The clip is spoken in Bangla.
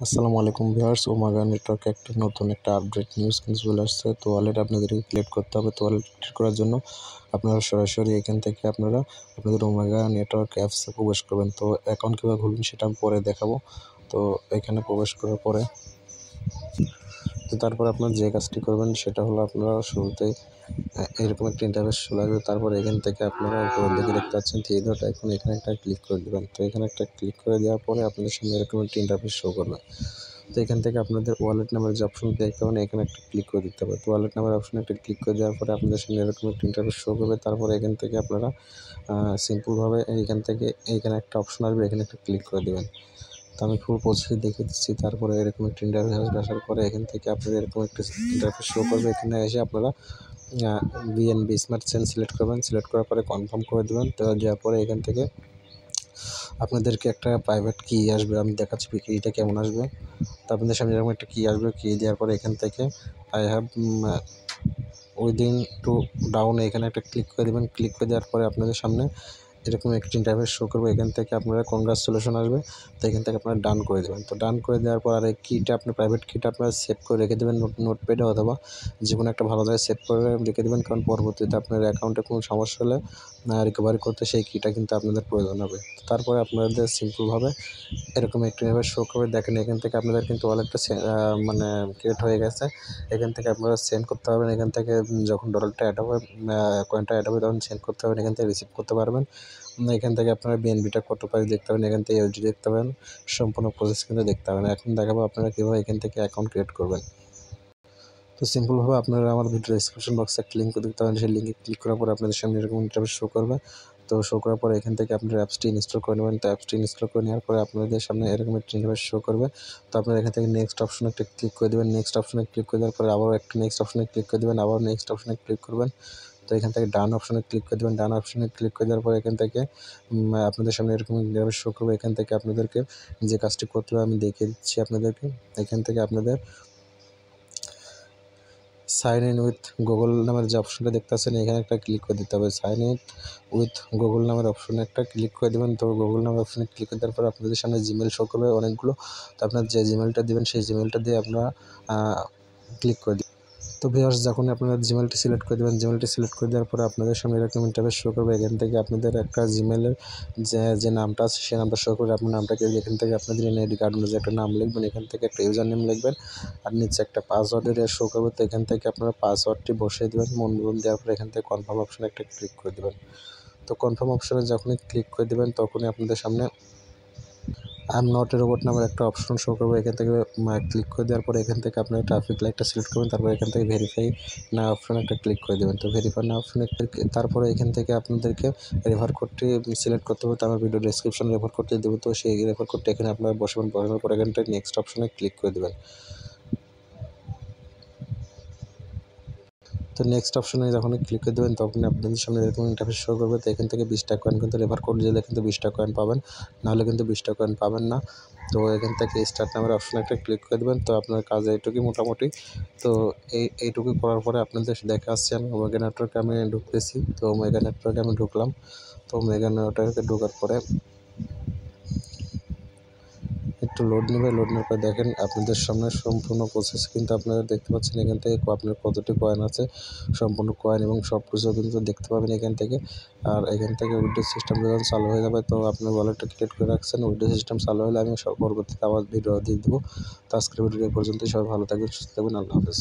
আসসালামু আলাইকুম ভিউয়ার্স, ওমেগা নেটওয়ার্ক নতুন একটা আপডেট নিউজ কিন্তু চলে আসছে। তো ওয়ালেট আপনাদেরকে ক্রিয়েট করতে হবে। তো ওয়ালেট ক্রিয়েট করার জন্য আপনারা সরাসরি এখান থেকে আপনারা আপনাদের ওমেগা নেটওয়ার্ক অ্যাপসে প্রবেশ করবেন। তো অ্যাকাউন্ট কীভাবে খুলবেন সেটা আমি পরে দেখাবো। তো এখানে প্রবেশ করার পরে তারপর আপনার যে কাজটি করবেন সেটা হলো আপনারা শুরুতেই এরকম একটা ইন্টারফেস চলে আসবে। তারপর এখান থেকে আপনারা উপরের দিকে দেখতে পাচ্ছেন 3 ডট আইকন, এখানে একটা ক্লিক করে দেবেন। তো এখানে একটা ক্লিক করে দেওয়ার পরে আপনাদের সামনে এরকম একটা ইন্টারফেস শো করবে। তো এখান থেকে আপনাদের ওয়ালেট নামের যে অপশনটি দেখতে পাবেন, এখানে একটা ক্লিক করে দিতে হবে। তো ওয়ালেট নামের অপশনে একটা ক্লিক করে দেওয়ার পরে আপনাদের সামনে এরকম একটা ইন্টারফেস শো করবে। তারপরে এখান থেকে আপনারা সিম্পলভাবে এইখান থেকে এইখানে একটা অপশন আসবে, এখানে একটা ক্লিক করে দেবেন। তো আমি ফুল প্রসেস দেখিয়ে দিচ্ছি। তারপরে এরকম একটা ইন্টারফেস আসার পরে এখান থেকে আপনাদের এরকম একটা ইন্টারফেস শো করবে। এখানে এসে আপনারা বিএনবি স্মার্ট চেইন সিলেক্ট করবেন। সিলেক্ট করার পরে কনফার্ম করে দেবেন। তো দেওয়ার পরে এখান থেকে আপনাদেরকে একটা প্রাইভেট কি আসবে, আমি দেখাচ্ছি কিটা কেমন আসবে। তো আপনাদের সামনে এরকম একটা কি আসবে। কি দেওয়ার পরে এখান থেকে I have within to down এখানে একটা ক্লিক করে দেবেন। ক্লিক করে দেওয়ার পরে আপনাদের সামনে এরকম একটি ইন্টারফেস শো করবে। এখান থেকে আপনারা কনগ্রাচুলেশন আসবে। তো এখান থেকে আপনারা ডান করে দেবেন। তো ডান করে দেওয়ার পর আর এই কিটা আপনার প্রাইভেট কিটা আপনারা সেভ করে রেখে দেবেন নোটপ্যাডে অথবা যে কোনো একটা ভালো জায়গায় সেভ করে রেখে দেবেন, কারণ পরবর্তীতে আপনার অ্যাকাউন্টে কোনো সমস্যা হলে রিকভারি করতে সেই কিটা কিন্তু আপনাদের প্রয়োজন হবে। তারপরে আপনাদের সিম্পলভাবে এরকম একটি ইন্টারফেস শো করবে। দেখেন এখান থেকে আপনাদের কিন্তু ওয়ালেটটা মানে ক্রিয়েট হয়ে গেছে। এখান থেকে আপনারা সেন্ড করতে পারবেন। এখান থেকে যখন ডলারটা অ্যাড হবে, কয়েনটা অ্যাড হবে, তখন সেন্ড করতে পারবেন। এখান থেকে রিসিভ করতে পারবেন। এখান থেকে আপনারা বিএনবিটা কত প্রাইস দেখতে পাবেন, এখান থেকে ইউএসডি দেখতে পাবেন, সম্পূর্ণ প্রসেস কিন্তু দেখতে পাবেন। এখন দেখাবো আপনারা কীভাবে এখান থেকে অ্যাকাউন্ট ক্রিয়েট করবেন। তো সিম্পলভাবে আপনারা আমার ভিডিও ডেসক্রিপশন বক্সে একটা লিঙ্ক দেখতে পাবেন। সেই লিঙ্কে ক্লিক করার পরে আপনাদের সামনে এরকম ইন্টারফেস শো করবে। তো শো করার পরে এখান থেকে আপনারা অ্যাপসটি ইনস্টল করে নেবেন। তো অ্যাপসটি ইনস্টল করে নেওয়ার পরে আপনাদের সামনে এরকম একটা ইন্টারফেস শো করবে। তো আপনারা এখান থেকে নেক্সট অপশনে একটা ক্লিক করে দেবেন। নেক্সট অপশনে ক্লিক করে দেওয়ার পরে আবারও একটা নেক্সট অপশনে ক্লিক করে দেবেন, আবার নেক্সট অপশনে ক্লিক করবেন। তো এখান থেকে ডান অপশনে ক্লিক করে দেবেন। ডান অপশনে ক্লিক করে দেওয়ার পরে এখান থেকে আপনাদের সামনে এরকম ইন্টারফেস শো করবে। এখান থেকে আপনাদেরকে যে কাজটি করতে হবে আমি দেখিয়ে দিচ্ছি আপনাদেরকে। এখান থেকে আপনাদের সাইন ইন উইথ গুগল নামের যে অপশনটা দেখতে পাচ্ছেন, এখানে একটা ক্লিক করে দিতে হবে। সাইন ইন উইথ গুগল নামের অপশনে একটা ক্লিক করে দেবেন। তো গুগল নামের অপশনে ক্লিক করে দেওয়ার পর আপনাদের সামনে জিমেল শো করবে অনেকগুলো। তো আপনার যে জিমেলটা দেবেন সেই জিমেলটা দিয়ে আপনারা ক্লিক করে দিন। তো ভিউয়ার্স, যখন আপনারা জিমেলটি সিলেক্ট করে দেবেন, জিমেলটি সিলেক্ট করে দেওয়ার পরে আপনাদের সামনে এরকম ইন্টারফেস শো করবে। এখান থেকে আপনাদের একটা জিমেলের যে নামটা আছে সেই নামটা শো করে আপনার নামটাকে এখান থেকে আপনাদের এনআইডি কার্ড অনুযায়ী একটা নাম লিখবেন। এখান থেকে একটা ইউজার নেম লিখবেন আর নিচে একটা পাসওয়ার্ডের শো করবে। তো এখান থেকে আপনারা পাসওয়ার্ডটি বসিয়ে দেবেন মন মতন। দেওয়ার পরে এখান থেকে কনফার্ম অপশনে একটা ক্লিক করে দেবেন। তো কনফার্ম অপশনে যখনই ক্লিক করে দেবেন তখনই আপনাদের সামনে I am not a robot নামের একটা অপশন শো করবে। এখান থেকে ক্লিক করে দেওয়ার পরে এখান থেকে আপনার ট্রাফিক লাইটটা সিলেক্ট করবেন। তারপরে এখান থেকে ভেরিফাই না অপশনে একটা ক্লিক করে দেবেন। তো ভেরিফাই না অপশনে তারপরে এখান থেকে আপনাদেরকে রেফার কোডটি সিলেক্ট করতে হবে। তো আমার ভিডিও ডেসক্রিপশনে রেফার কোডটি দেবো। তো সেই রেফার কোডটি এখানে আপনারা বসানোর পর এখান থেকে নেক্সট অপশনে ক্লিক করে দেবেন। তো নেক্সট অপশনে যখন ক্লিক করে দেবেন তখন আপনাদের সামনে এরকম ইন্টারফেস শো করবে। তো এখান থেকে 20 টা কয়েন কিন্তু রেফার কোড দিলে কিন্তু 20 টা কয়েন পাবেন, নাহলে কিন্তু 20 টা কয়েন পাবেন না। তো এখান থেকে স্টার্ট নামের অপশনে একটা ক্লিক করে দেবেন। তো আপনার কাজ এইটুকুই মোটামুটি। তো এইটুকু করার পরে আপনাদের দেখাচ্ছি আমি ওমেগা নেটওয়ার্কে আমি ঢুকতেছি। তো ওমেগা নেটওয়ার্কে আমি ঢুকলাম। তো ওমেগা নেটওয়ার্কে ঢোকার পরে একটু লোড নেবে। লোড নেওয়ার পর দেখেন আপনাদের সামনে সম্পূর্ণ প্রসেস কিন্তু আপনারা দেখতে পাচ্ছেন। এখান থেকে আপনার কতটি কয়েন আছে, সম্পূর্ণ কয়েন এবং সব কিছু কিন্তু দেখতে পাবেন এখান থেকে। আর এখান থেকে উইথড্র সিস্টেম যখন চালু হয়ে যাবে, তো আপনার ওয়ালেটটা ক্রিয়েট করে রাখছেন। উইথড্র সিস্টেম চালু হলে আমি পরবর্তীতে আবার ভিডিও দিয়ে দেবো। তো আজকের ভিডিও এই পর্যন্তই। সবাই ভালো থাকবেন, সুস্থ থাকবেন। আল্লাহ হাফেজ।